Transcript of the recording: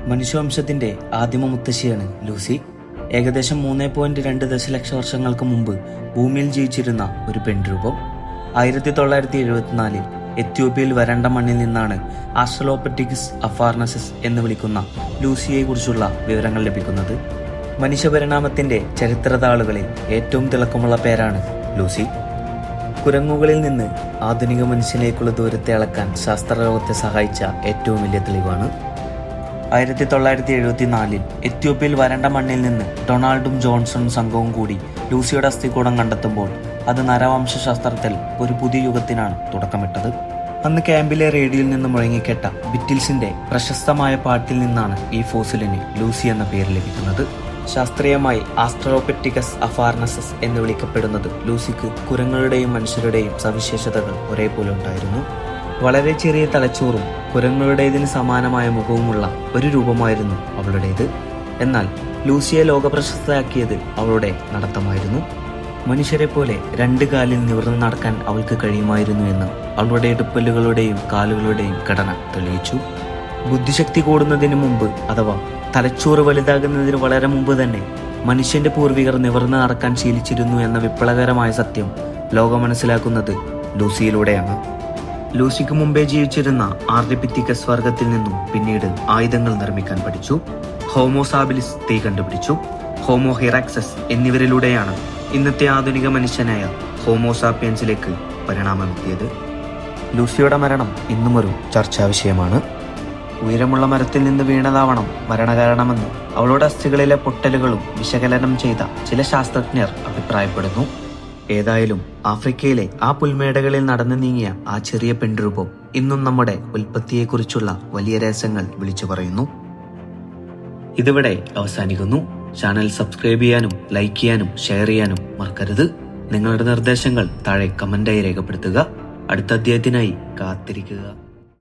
മനുഷ്യവംശത്തിന്റെ ആദിമ മുത്തശ്ശിയാണ് ലൂസി. ഏകദേശം 3.2 ദശലക്ഷം വർഷങ്ങൾക്ക് മുമ്പ് ഭൂമിയിൽ ജീവിച്ചിരുന്ന ഒരു പെൺരൂപം. 1974 എത്യോപ്യയിൽ വരണ്ട മണ്ണിൽ നിന്നാണ് ആസ്ട്രലോപിറ്റെക്കസ് അഫാർനസിസ് എന്ന് വിളിക്കുന്ന ലൂസിയെ കുറിച്ചുള്ള വിവരങ്ങൾ ലഭിക്കുന്നത്. മനുഷ്യപരിണാമത്തിന്റെ ചരിത്രതാളുകളിൽ ഏറ്റവും തിളക്കമുള്ള പേരാണ് ലൂസി. കുരങ്ങുകളിൽ നിന്ന് ആധുനിക മനുഷ്യനിലേക്കുള്ള ദൂരത്തെ അളക്കാൻ ശാസ്ത്രലോകത്തെ സഹായിച്ച ഏറ്റവും വലിയ തെളിവാണ്. 1974 എത്യോപ്യയിൽ വരണ്ട മണ്ണിൽ നിന്ന് ഡൊണാൾഡും ജോൺസണും സംഘവും കൂടി ലൂസിയുടെ അസ്ഥികൂടം കണ്ടെത്തുമ്പോൾ അത് നരവംശാസ്ത്രത്തിൽ ഒരു പുതിയ യുഗത്തിനാണ് തുടക്കമിട്ടത്. അന്ന് ക്യാമ്പിലെ റേഡിയോയിൽ നിന്ന് മുഴങ്ങിക്കേട്ട ബിറ്റിൽസിന്റെ പ്രശസ്തമായ പാട്ടിൽ നിന്നാണ് ഈ ഫോസിലിന് ലൂസി എന്ന പേര് ലഭിക്കുന്നത്. ശാസ്ത്രീയമായി ആസ്ട്രലോപിറ്റെക്കസ് അഫാർനസസ് എന്ന് വിളിക്കപ്പെടുന്നത് ലൂസിക്ക് കുരങ്ങളുടെയും മനുഷ്യരുടെയും സവിശേഷതകൾ ഒരേപോലെ ഉണ്ടായിരുന്നു. വളരെ ചെറിയ തലച്ചോറും കുരങ്ങളുടേതിന് സമാനമായ മുഖവുമുള്ള ഒരു രൂപമായിരുന്നു അവളുടേത്. എന്നാൽ ലൂസിയെ ലോകപ്രശസ്തയാക്കിയത് അവളുടെ നടത്തമായിരുന്നു. മനുഷ്യരെ പോലെ 2 കാലിൽ നിവർന്നു നടക്കാൻ അവൾക്ക് കഴിയുമായിരുന്നു എന്ന് അവളുടെ ഇടുപ്പല്ലുകളുടെയും കാലുകളുടെയും ഘടന തെളിയിച്ചു. ബുദ്ധിശക്തി കൂടുന്നതിന് മുമ്പ്, അഥവാ തലച്ചോറ് വലുതാകുന്നതിന് വളരെ മുമ്പ് തന്നെ മനുഷ്യന്റെ പൂർവികർ നിവർന്നു നടക്കാൻ ശീലിച്ചിരുന്നു എന്ന വിപ്ലവകരമായ സത്യം ലോകം മനസ്സിലാക്കുന്നത് ലൂസിയിലൂടെയാണ്. ലൂസിക്ക് മുമ്പേ ജീവിച്ചിരുന്ന ആർഡിപിത്തിക്കസ് വർഗത്തിൽ നിന്നും പിന്നീട് ആയുധങ്ങൾ നിർമ്മിക്കാൻ പഠിച്ചു. ഹോമോ സാബിലിസ് തീ കണ്ടുപിടിച്ചു. ഹോമോ ഹിറാക്സസ് എന്നിവരിലൂടെയാണ് ഇന്നത്തെ ആധുനിക മനുഷ്യനായ ഹോമോ സാപ്പിയൻസിലേക്ക് പരിണാമമെത്തിയത്. ലൂസിയുടെ മരണം ഇന്നും ഒരു ചർച്ചാ വിഷയമാണ്. ഉയരമുള്ള മരത്തിൽ നിന്ന് വീണതാവണം മരണകാരണമെന്ന് അവളുടെ അസ്ഥികളിലെ പൊട്ടലുകളും വിശകലനം ചെയ്ത ചില ശാസ്ത്രജ്ഞർ അഭിപ്രായപ്പെടുന്നു. ഏതായാലും ആഫ്രിക്കയിലെ ആ പുൽമേടകളിൽ നടന്നു നീങ്ങിയ ആ ചെറിയ പെൺരൂപം ഇന്നും നമ്മുടെ ഉൽപ്പത്തിയെക്കുറിച്ചുള്ള വലിയ രഹസ്യങ്ങൾ വിളിച്ചു പറയുന്നു. ഇതിവിടെ അവസാനിക്കുന്നു. ചാനൽ സബ്സ്ക്രൈബ് ചെയ്യാനും ലൈക്ക് ചെയ്യാനും ഷെയർ ചെയ്യാനും മറക്കരുത്. നിങ്ങളുടെ നിർദ്ദേശങ്ങൾ താഴെ കമന്റായി രേഖപ്പെടുത്തുക. അടുത്ത അധ്യായത്തിനായി കാത്തിരിക്കുക.